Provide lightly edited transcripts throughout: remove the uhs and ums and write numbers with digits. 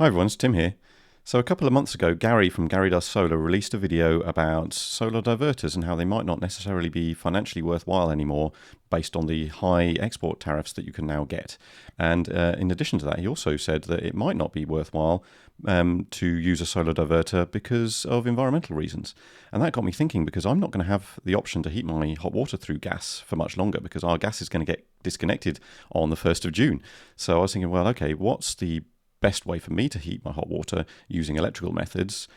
Hi everyone, it's Tim here. So a couple of months ago, Gary from Gary Does Solar released a video about solar diverters and how they might not necessarily be financially worthwhile anymore based on the high export tariffs that you can now get. And in addition to that, he also said that it might not be worthwhile to use a solar diverter because of environmental reasons. And that got me thinking, because I'm not going to have the option to heat my hot water through gas for much longer, because our gas is going to get disconnected on the 1st of June. So I was thinking, well, okay, what's the best way for me to heat my hot water using electrical methods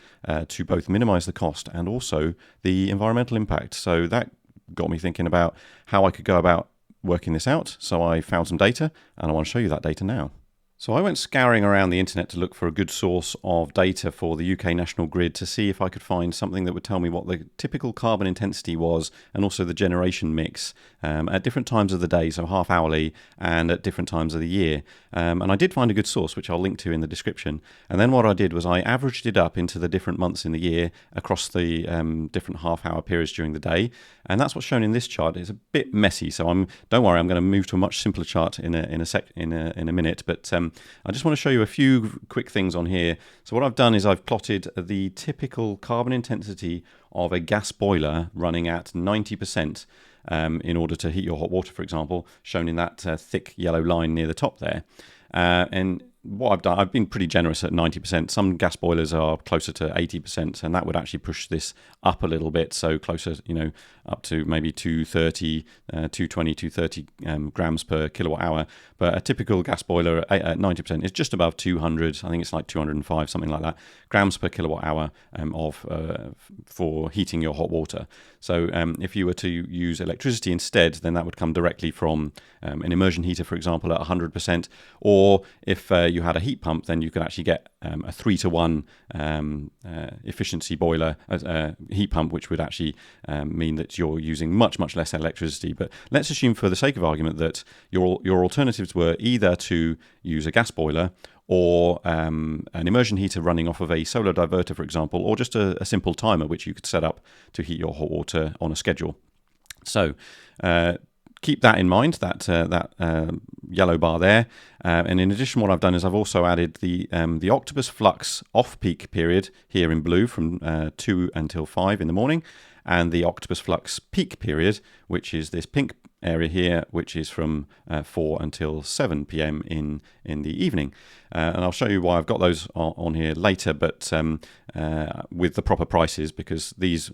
to both minimize the cost and also the environmental impact? So that got me thinking about how I could go about working this out. So I found some data, and I want to show you that data now. So I went scouring around the internet to look for a good source of data for the UK national grid to see if I could find something that would tell me what the typical carbon intensity was, and also the generation mix at different times of the day, so half hourly, and at different times of the year. And I did find a good source, which I'll link to in the description. And then what I did was I averaged it up into the different months in the year across the different half-hour periods during the day. And that's what's shown in this chart. It's a bit messy, so don't worry, I'm going to move to a much simpler chart in a minute. But I just want to show you a few quick things on here. So what I've done is I've plotted the typical carbon intensity of a gas boiler running at 90%. In order to heat your hot water, for example, shown in that thick yellow line near the top there. And what I've done, I've been pretty generous at 90%. Some gas boilers are closer to 80%, and that would actually push this up a little bit, so closer, up to maybe 230, 230 grams per kilowatt hour. But a typical gas boiler at 90% is just above 200. I think it's like 205, something like that, grams per kilowatt hour for heating your hot water. So if you were to use electricity instead, then that would come directly from an immersion heater, for example, at 100%. Or if you had a heat pump, then you could actually get a 3-to-1 efficiency boiler heat pump, which would actually mean that you're using much less electricity. But let's assume, for the sake of argument, that your alternatives were either to use a gas boiler or an immersion heater running off of a solar diverter, for example, or just a simple timer which you could set up to heat your hot water on a schedule. So keep that in mind, that yellow bar there. And in addition, what I've done is I've also added the Octopus Flux off-peak period here in blue from 2 until 5 in the morning, and the Octopus Flux peak period, which is this pink area here, which is from 4 until 7 p.m. in the evening. And I'll show you why I've got those on here later, but with the proper prices, because this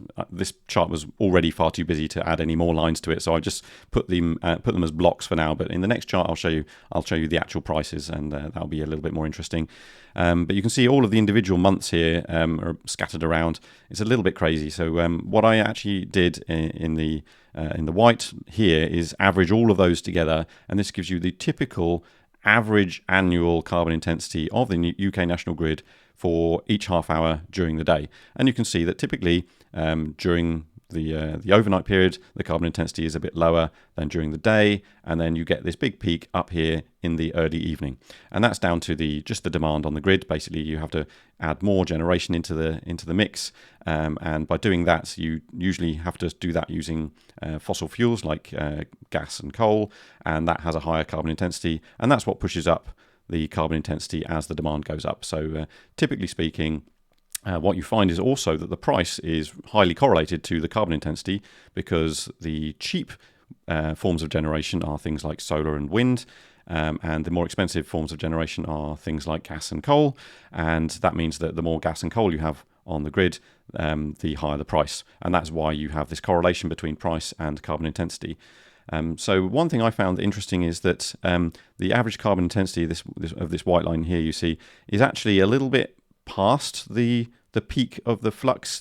chart was already far too busy to add any more lines to it. So I just put them as blocks for now. But in the next chart, I'll show you the actual prices, and that'll be a little bit more interesting. But you can see all of the individual months here are scattered around. It's a little bit crazy. So what I actually did in the white here is average all of those together, and this gives you the typical average annual carbon intensity of the UK national grid for each half hour during the day. And you can see that typically during the overnight period, the carbon intensity is a bit lower than during the day, and then you get this big peak up here in the early evening, and that's down to just the demand on the grid. Basically, you have to add more generation into the mix, and by doing that, you usually have to do that using fossil fuels like gas and coal, and that has a higher carbon intensity, and that's what pushes up the carbon intensity as the demand goes up. So typically speaking, what you find is also that the price is highly correlated to the carbon intensity, because the cheap forms of generation are things like solar and wind, and the more expensive forms of generation are things like gas and coal. And that means that the more gas and coal you have on the grid, the higher the price. And that's why you have this correlation between price and carbon intensity. So one thing I found interesting is that the average carbon intensity of this white line here, you see, is actually a little bit past the peak of the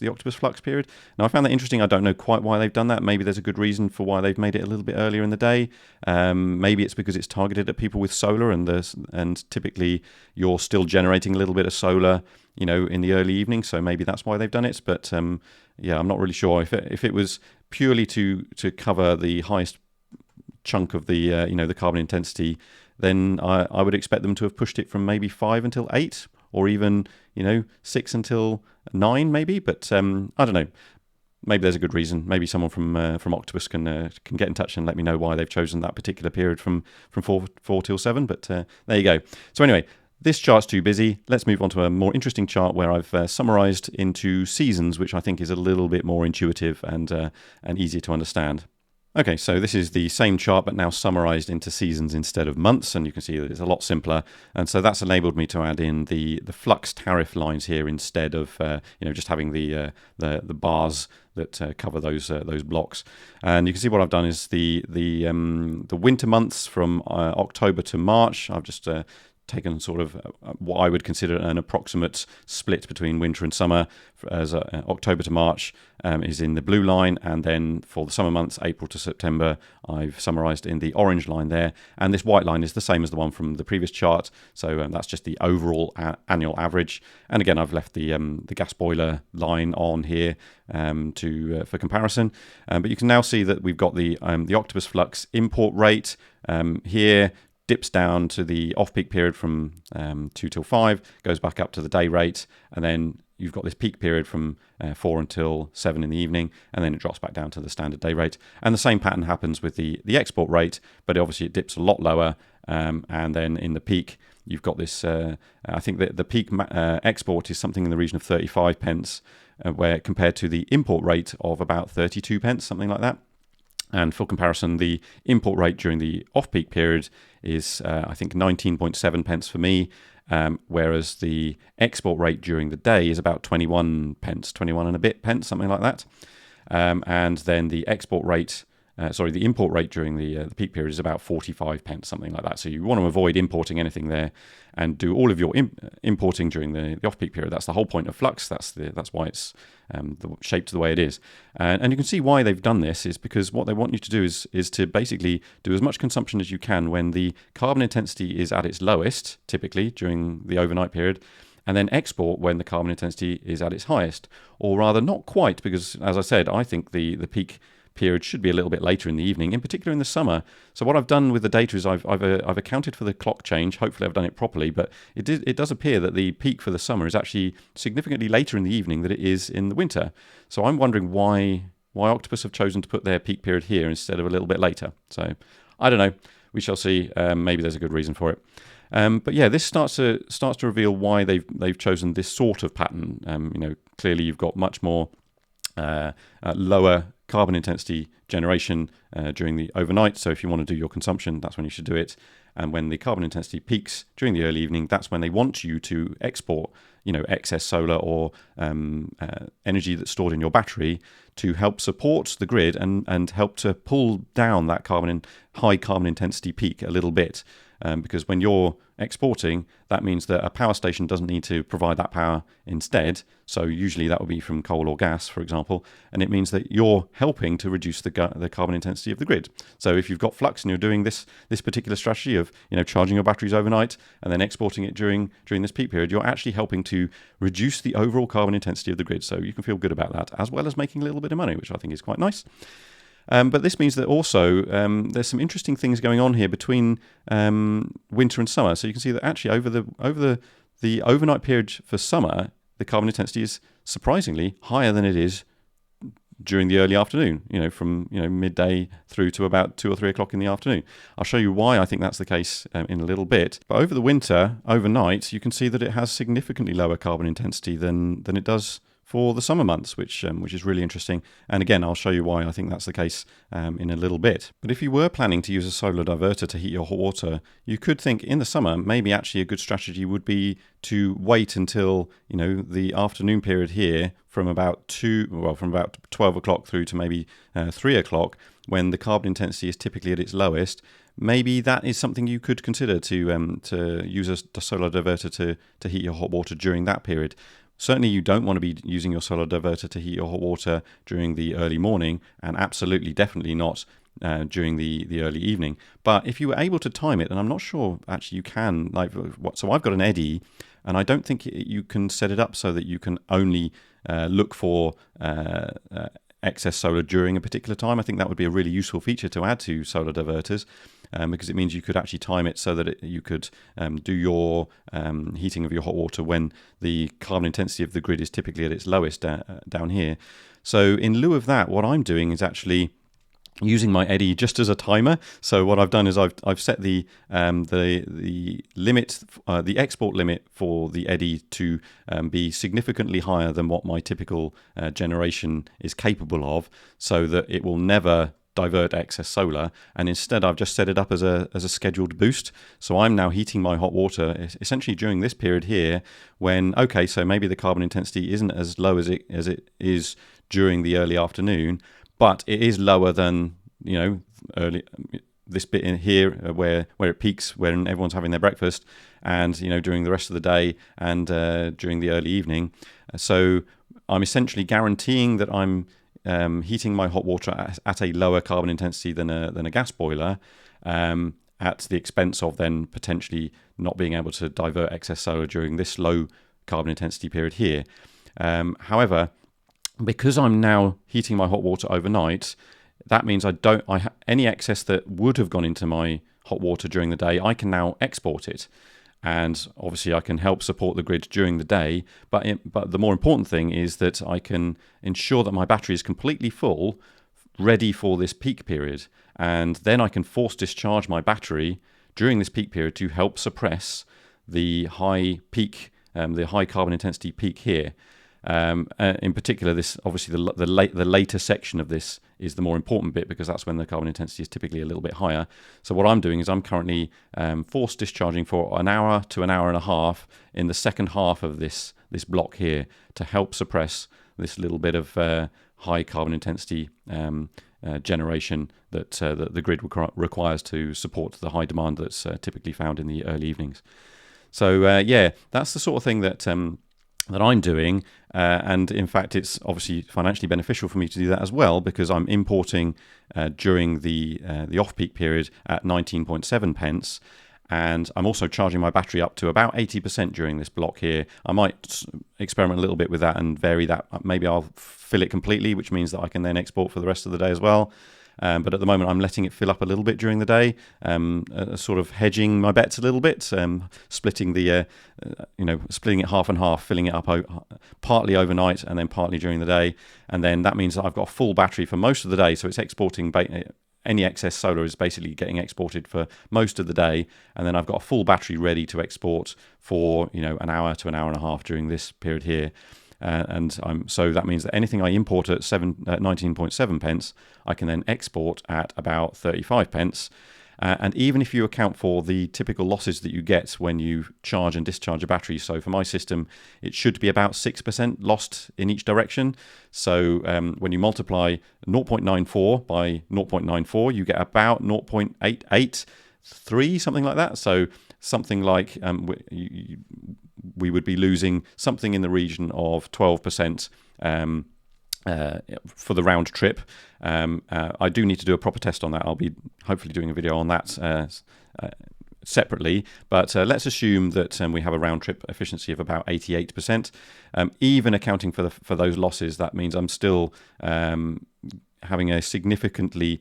Octopus Flux period. Now, I found that interesting. I don't know quite why they've done that. Maybe there's a good reason for why they've made it a little bit earlier in the day. Maybe it's because it's targeted at people with solar, and typically you're still generating a little bit of solar, in the early evening. So maybe that's why they've done it. But yeah, I'm not really sure. If it was purely to cover the highest chunk of the the carbon intensity, then I would expect them to have pushed it from maybe 5 until 8, or even 6 until 9 maybe. But I don't know, maybe there's a good reason. Maybe someone from Octopus can get in touch and let me know why they've chosen that particular period from 4 till 7. But there you go. So anyway, This chart's too busy. Let's move on to a more interesting chart where I've summarized into seasons, which I think is a little bit more intuitive and easier to understand. Okay, so this is the same chart, but now summarized into seasons instead of months, and you can see that it's a lot simpler. And so that's enabled me to add in the flux tariff lines here instead of just having the bars that cover those blocks. And you can see what I've done is the winter months from October to March. I've just taken sort of what I would consider an approximate split between winter and summer, as October to March is in the blue line, and then for the summer months, April to September, I've summarized in the orange line there. And this white line is the same as the one from the previous chart, so that's just the overall annual average. And again, I've left the gas boiler line on here for comparison. But you can now see that we've got the Octopus Flux import rate here. Dips down to the off-peak period from 2 till 5, goes back up to the day rate, and then you've got this peak period from 4 until 7 in the evening, and then it drops back down to the standard day rate. And the same pattern happens with the export rate, but obviously it dips a lot lower, and then in the peak, you've got this, I think that the peak export is something in the region of 35 pence, where compared to the import rate of about 32 pence, something like that. And for comparison, the import rate during the off-peak period is, I think, 19.7 pence for me, whereas the export rate during the day is about 21 pence, 21 and a bit pence, something like that. And then the export rate, the import rate during the peak period is about 45 pence, something like that. So you want to avoid importing anything there and do all of your importing during the off-peak period. That's the whole point of Flux. That's why it's shaped the way it is. And you can see why they've done this is because what they want you to do is to basically do as much consumption as you can when the carbon intensity is at its lowest, typically during the overnight period, and then export when the carbon intensity is at its highest. Or rather, not quite, because as I said, I think the peak period should be a little bit later in the evening, in particular in the summer. So what I've done with the data is I've accounted for the clock change. Hopefully I've done it properly, but it does appear that the peak for the summer is actually significantly later in the evening than it is in the winter. So I'm wondering why Octopus have chosen to put their peak period here instead of a little bit later. So I don't know. We shall see. Maybe there's a good reason for it. But yeah, this starts to reveal why they've chosen this sort of pattern. Clearly you've got much more lower carbon intensity generation during the overnight. So if you want to do your consumption, that's when you should do it. And when the carbon intensity peaks during the early evening, that's when they want you to export, excess solar or energy that's stored in your battery to help support the grid and help to pull down that high carbon intensity peak a little bit. Because when you're exporting, that means that a power station doesn't need to provide that power instead. So usually that would be from coal or gas, for example, and it means that you're helping to reduce the carbon intensity of the grid. So if you've got Flux and you're doing this particular strategy of charging your batteries overnight and then exporting it during this peak period, you're actually helping to reduce the overall carbon intensity of the grid. So you can feel good about that, as well as making a little bit of money, which I think is quite nice. But this means that also there's some interesting things going on here between winter and summer. So you can see that actually over the overnight period for summer, the carbon intensity is surprisingly higher than it is during the early afternoon. From midday through to about 2 or 3 o'clock in the afternoon. I'll show you why I think that's the case in a little bit. But over the winter, overnight, you can see that it has significantly lower carbon intensity than it does for the summer months, which is really interesting. And again, I'll show you why I think that's the case in a little bit. But if you were planning to use a solar diverter to heat your hot water, you could think in the summer, maybe actually a good strategy would be to wait until, the afternoon period here from about 12 o'clock through to maybe 3 o'clock, when the carbon intensity is typically at its lowest. Maybe that is something you could consider to use a solar diverter to heat your hot water during that period. Certainly you don't want to be using your solar diverter to heat your hot water during the early morning, and absolutely definitely not during the early evening. But if you were able to time it, and I'm not sure actually you can, so I've got an eddy, and I don't think you can set it up so that you can only look for excess solar during a particular time. I think that would be a really useful feature to add to solar diverters. Because it means you could actually time it so that you could do your heating of your hot water when the carbon intensity of the grid is typically at its lowest down here. So in lieu of that, what I'm doing is actually using my eddy just as a timer. So what I've done is I've set the limit, the export limit for the eddy to be significantly higher than what my typical generation is capable of, so that it will never divert excess solar, and instead I've just set it up as a scheduled boost. So I'm now heating my hot water essentially during this period here, when so maybe the carbon intensity isn't as low as it is during the early afternoon, but it is lower than, early this bit in here where it peaks when everyone's having their breakfast, and during the rest of the day, and during the early evening. So I'm essentially guaranteeing that I'm heating my hot water at a lower carbon intensity than a gas boiler, at the expense of then potentially not being able to divert excess solar during this low carbon intensity period here. However, because I'm now heating my hot water overnight, that means any excess that would have gone into my hot water during the day, I can now export it. And obviously I can help support the grid during the day, but the more important thing is that I can ensure that my battery is completely full, ready for this peak period. And then I can force discharge my battery during this peak period to help suppress the high peak, the high carbon intensity peak here. In particular, this obviously the later section of this is the more important bit, because that's when the carbon intensity is typically a little bit higher. So what I'm doing is I'm currently force discharging for an hour to an hour and a half in the second half of this block here, to help suppress this little bit of high carbon intensity generation that the grid requires to support the high demand that's typically found in the early evenings. So that's the sort of thing that I'm doing, and in fact it's obviously financially beneficial for me to do that as well, because I'm importing during the off-peak period at 19.7 pence, and I'm also charging my battery up to about 80% during this block here. I might experiment a little bit with that and vary that. Maybe I'll fill it completely, which means that I can then export for the rest of the day as well. But at the moment, I'm letting it fill up a little bit during the day, sort of hedging my bets a little bit, splitting splitting it half and half, filling it up partly overnight and then partly during the day. And then that means that I've got a full battery for most of the day. So it's exporting, any excess solar is basically getting exported for most of the day. And then I've got a full battery ready to export for, an hour to an hour and a half during this period here. So that means that anything I import at 19.7 pence, I can then export at about 35 pence. And even if you account for the typical losses that you get when you charge and discharge a battery, so for my system, it should be about 6% lost in each direction. So when you multiply 0.94 by 0.94, you get about 0.883, something like that. So something like we would be losing something in the region of 12% for the round trip. I do need to do a proper test on that. I'll be hopefully doing a video on that separately, but let's assume that we have a round trip efficiency of about 88%. Even accounting for those losses, that means I'm still having a significantly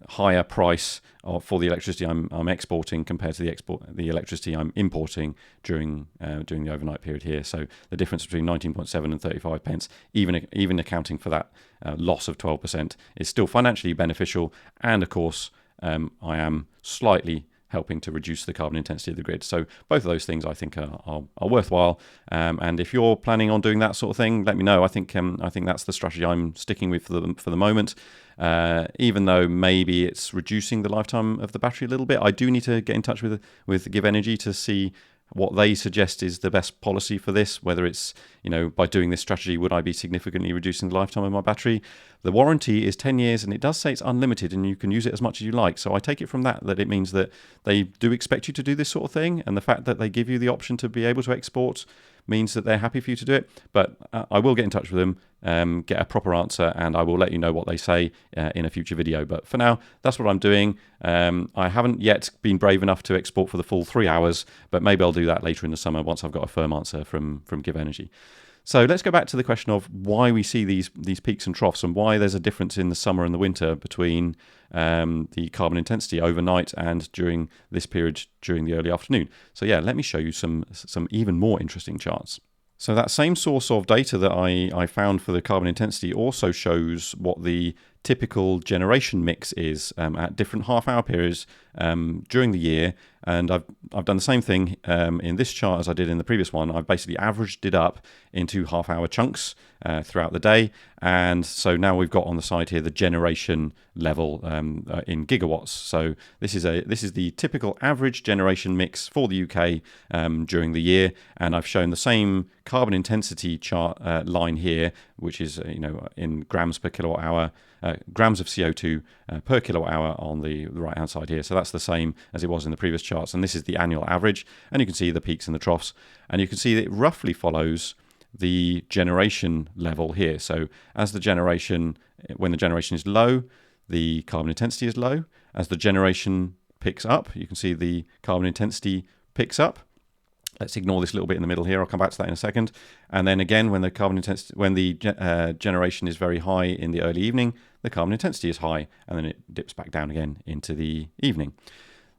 higher price for the electricity I'm exporting compared to the electricity I'm importing during the overnight period here. So the difference between 19.7 and 35 pence, even accounting for that loss of 12%, is still financially beneficial. And of course, I am slightly helping to reduce the carbon intensity of the grid. So both of those things I think are worthwhile. And if you're planning on doing that sort of thing, let me know. I think that's the strategy I'm sticking with for the moment. Even though maybe it's reducing the lifetime of the battery a little bit, I do need to get in touch with Give Energy to see what they suggest is the best policy for this, whether it's, by doing this strategy, would I be significantly reducing the lifetime of my battery? The warranty is 10 years, and it does say it's unlimited and you can use it as much as you like. So I take it from that it means that they do expect you to do this sort of thing, and the fact that they give you the option to be able to export means that they're happy for you to do it. But I will get in touch with them, get a proper answer, and I will let you know what they say in a future video. But for now, that's what I'm doing. I haven't yet been brave enough to export for the full 3 hours, but maybe I'll do that later in the summer once I've got a firm answer from Give Energy. So let's go back to the question of why we see these peaks and troughs, and why there's a difference in the summer and the winter between the carbon intensity overnight and during this period during the early afternoon. So yeah, let me show you some even more interesting charts. So that same source of data that I found for the carbon intensity also shows what the typical generation mix is at different half-hour periods during the year. And I've done the same thing in this chart as I did in the previous one. I've basically averaged it up into half-hour chunks throughout the day. And so now we've got on the side here the generation level in gigawatts. So this is the typical average generation mix for the UK during the year. And I've shown the same carbon intensity chart line here, which is in grams per kilowatt hour. Grams of CO2 per kilowatt hour on the right hand side here. So that's the same as it was in the previous charts, and this is the annual average, and you can see the peaks and the troughs, and you can see that it roughly follows the generation level here. So as when the generation is low, the carbon intensity is low. As the generation picks up, you can see the carbon intensity picks up. Let's ignore this little bit in the middle here. I'll come back to that in a second. And then again, when the generation is very high in the early evening, the carbon intensity is high, and then it dips back down again into the evening.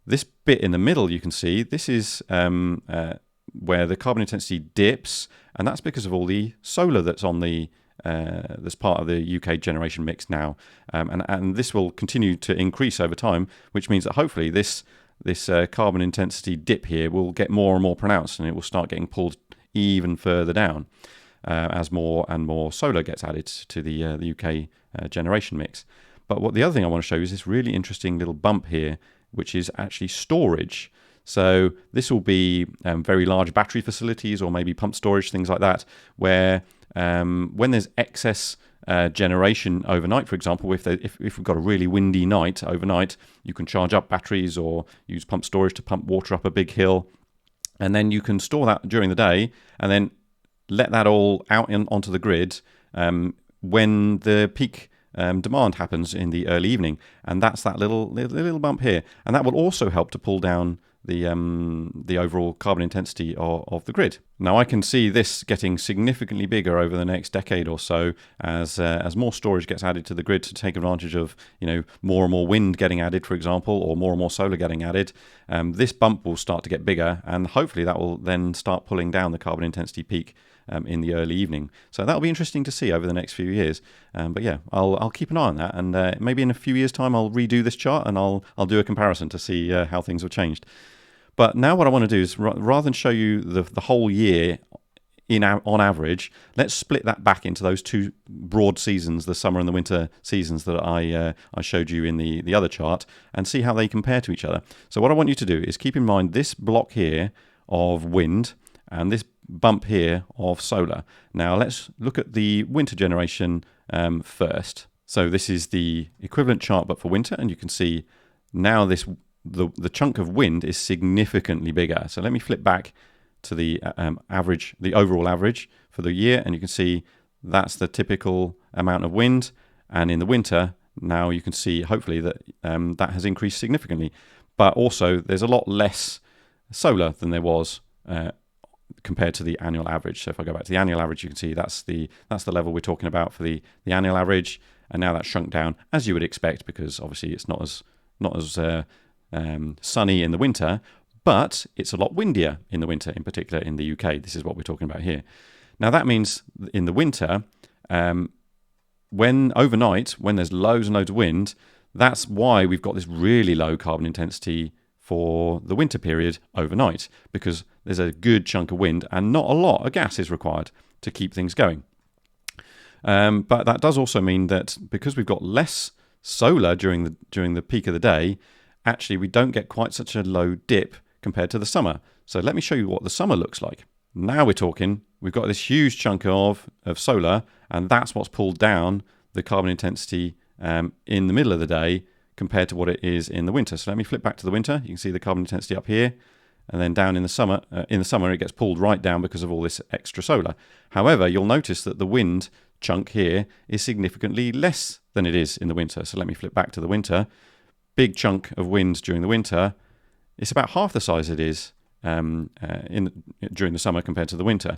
This bit in the middle, you can see, this is where the carbon intensity dips, and that's because of all the solar that's on that's part of the UK generation mix now. And this will continue to increase over time, which means that hopefully this carbon intensity dip here will get more and more pronounced, and it will start getting pulled even further down as more and more solar gets added to the UK generation mix. But the other thing I want to show you is this really interesting little bump here, which is actually storage. So this will be very large battery facilities, or maybe pump storage, things like that, where when there's excess generation overnight, for example, if we've got a really windy night overnight, you can charge up batteries or use pump storage to pump water up a big hill, and then you can store that during the day and then let that all out onto the grid when the peak demand happens in the early evening. And that's that little bump here, and that will also help to pull down the overall carbon intensity of the grid. Now I can see this getting significantly bigger over the next decade or so as more storage gets added to the grid to take advantage of more and more wind getting added, for example, or more solar getting added. This bump will start to get bigger, and hopefully that will then start pulling down the carbon intensity peak in the early evening. So that'll be interesting to see over the next few years. But yeah, I'll keep an eye on that, and maybe in a few years' time I'll redo this chart and I'll do a comparison to see how things have changed. But now what I want to do is, rather than show you the whole year on average, let's split that back into those two broad seasons, the summer and the winter seasons that I showed you in the other chart, and see how they compare to each other. So what I want you to do is keep in mind this block here of wind and this bump here of solar. Now let's look at the winter generation first. So this is the equivalent chart but for winter, and you can see now the chunk of wind is significantly bigger. So let me flip back to the overall average for the year, and you can see that's the typical amount of wind. And in the winter, now you can see hopefully that that has increased significantly. But also there's a lot less solar than there was compared to the annual average. So if I go back to the annual average, you can see that's the level we're talking about for the annual average, and now that's shrunk down as you would expect, because obviously it's not as sunny in the winter, but it's a lot windier in the winter, in particular in the UK. This is what we're talking about here. Now that means in the winter, when overnight, when there's loads and loads of wind, that's why we've got this really low carbon intensity for the winter period overnight, because there's a good chunk of wind and not a lot of gas is required to keep things going. But that does also mean that because we've got less solar during the peak of the day, actually we don't get quite such a low dip compared to the summer. So let me show you what the summer looks like. Now we're talking, we've got this huge chunk of solar, and that's what's pulled down the carbon intensity in the middle of the day compared to what it is in the winter. So let me flip back to the winter. You can see the carbon intensity up here, and then down in the summer. In the summer, it gets pulled right down because of all this extra solar. However, you'll notice that the wind chunk here is significantly less than it is in the winter. So let me flip back to the winter. Big chunk of wind during the winter. It's about half the size it is during the summer compared to the winter.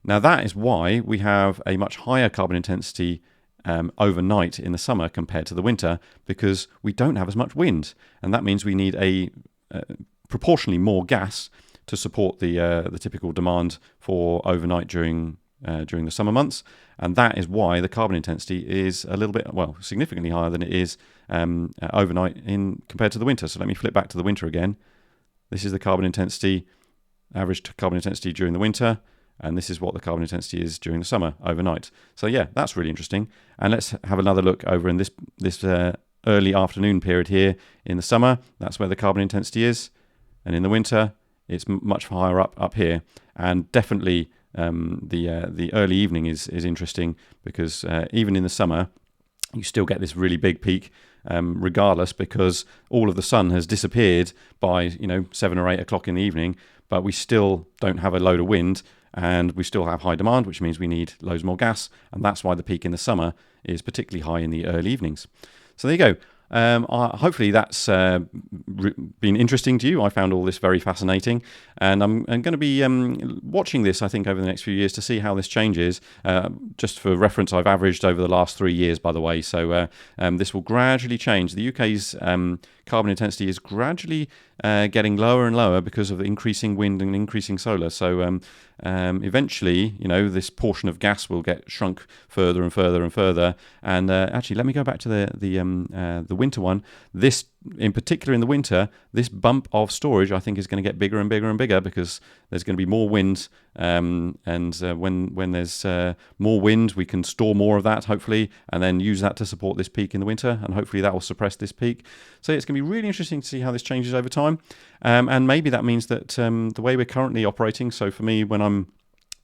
Now that is why we have a much higher carbon intensity overnight in the summer compared to the winter, because we don't have as much wind, and that means we need a proportionally more gas to support the typical demand for overnight during during the summer months, and that is why the carbon intensity is a little bit, well, significantly higher than it is overnight in compared to the winter. So let me flip back to the winter again. This is the carbon intensity, average carbon intensity during the winter, and this is what the carbon intensity is during the summer overnight. So yeah, that's really interesting. And let's have another look over in this early afternoon period here in the summer. That's where the carbon intensity is, and in the winter it's much higher up here. And definitely the early evening is interesting, because even in the summer you still get this really big peak regardless, because all of the sun has disappeared by 7 or 8 o'clock in the evening, but we still don't have a load of wind, and we still have high demand, which means we need loads more gas, and that's why the peak in the summer is particularly high in the early evenings. So there you go. Hopefully that's been interesting to you. I found all this very fascinating, and I'm going to be watching this, I think, over the next few years to see how this changes. Just for reference, I've averaged over the last 3 years, by the way, so this will gradually change. The UK's carbon intensity is gradually getting lower and lower because of the increasing wind and increasing solar. So eventually, this portion of gas will get shrunk further and further and further. And actually, let me go back to the winter one. This, in particular, in the winter, this bump of storage, I think, is going to get bigger and bigger and bigger, because there's going to be more wind. And when there's more wind, we can store more of that, hopefully, and then use that to support this peak in the winter. And hopefully that will suppress this peak. So it's going to be really interesting to see how this changes over time. And maybe that means that the way we're currently operating, so for me, when I'm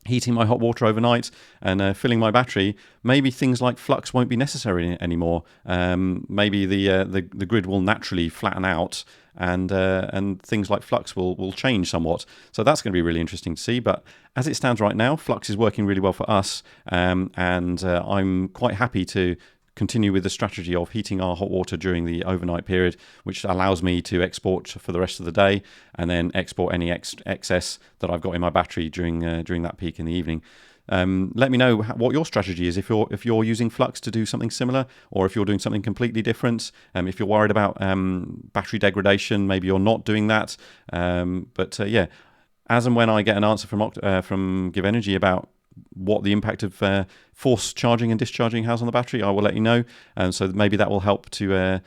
heating my hot water overnight and filling my battery, maybe things like flux won't be necessary anymore. Maybe the grid will naturally flatten out, and things like flux will change somewhat. So that's going to be really interesting to see. But as it stands right now, flux is working really well for us, and I'm quite happy to continue with the strategy of heating our hot water during the overnight period, which allows me to export for the rest of the day, and then export any excess that I've got in my battery during that peak in the evening. Let me know what your strategy is, if you're using flux to do something similar, or if you're doing something completely different. If you're worried about battery degradation, maybe you're not doing that. But yeah, as and when I get an answer from Give Energy about what the impact of force charging and discharging has on the battery, I will let you know. And so maybe that will help to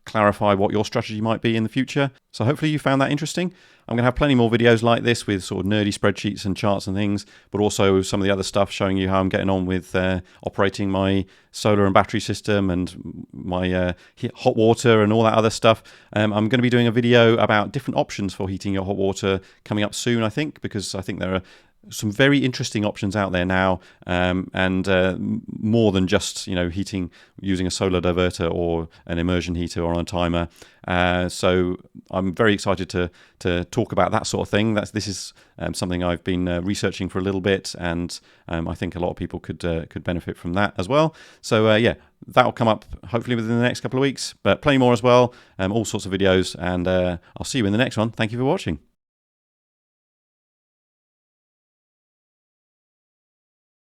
clarify what your strategy might be in the future. So hopefully you found that interesting. I'm going to have plenty more videos like this with sort of nerdy spreadsheets and charts and things, but also some of the other stuff showing you how I'm getting on with operating my solar and battery system and my hot water and all that other stuff. I'm going to be doing a video about different options for heating your hot water coming up soon, I think, because I think there are some very interesting options out there now, and more than just heating using a solar diverter or an immersion heater or on a timer. So I'm very excited to talk about that sort of thing. This is something I've been researching for a little bit, and I think a lot of people could benefit from that as well. So yeah, that'll come up hopefully within the next couple of weeks, but plenty more as well. All sorts of videos, and I'll see you in the next one. Thank you for watching.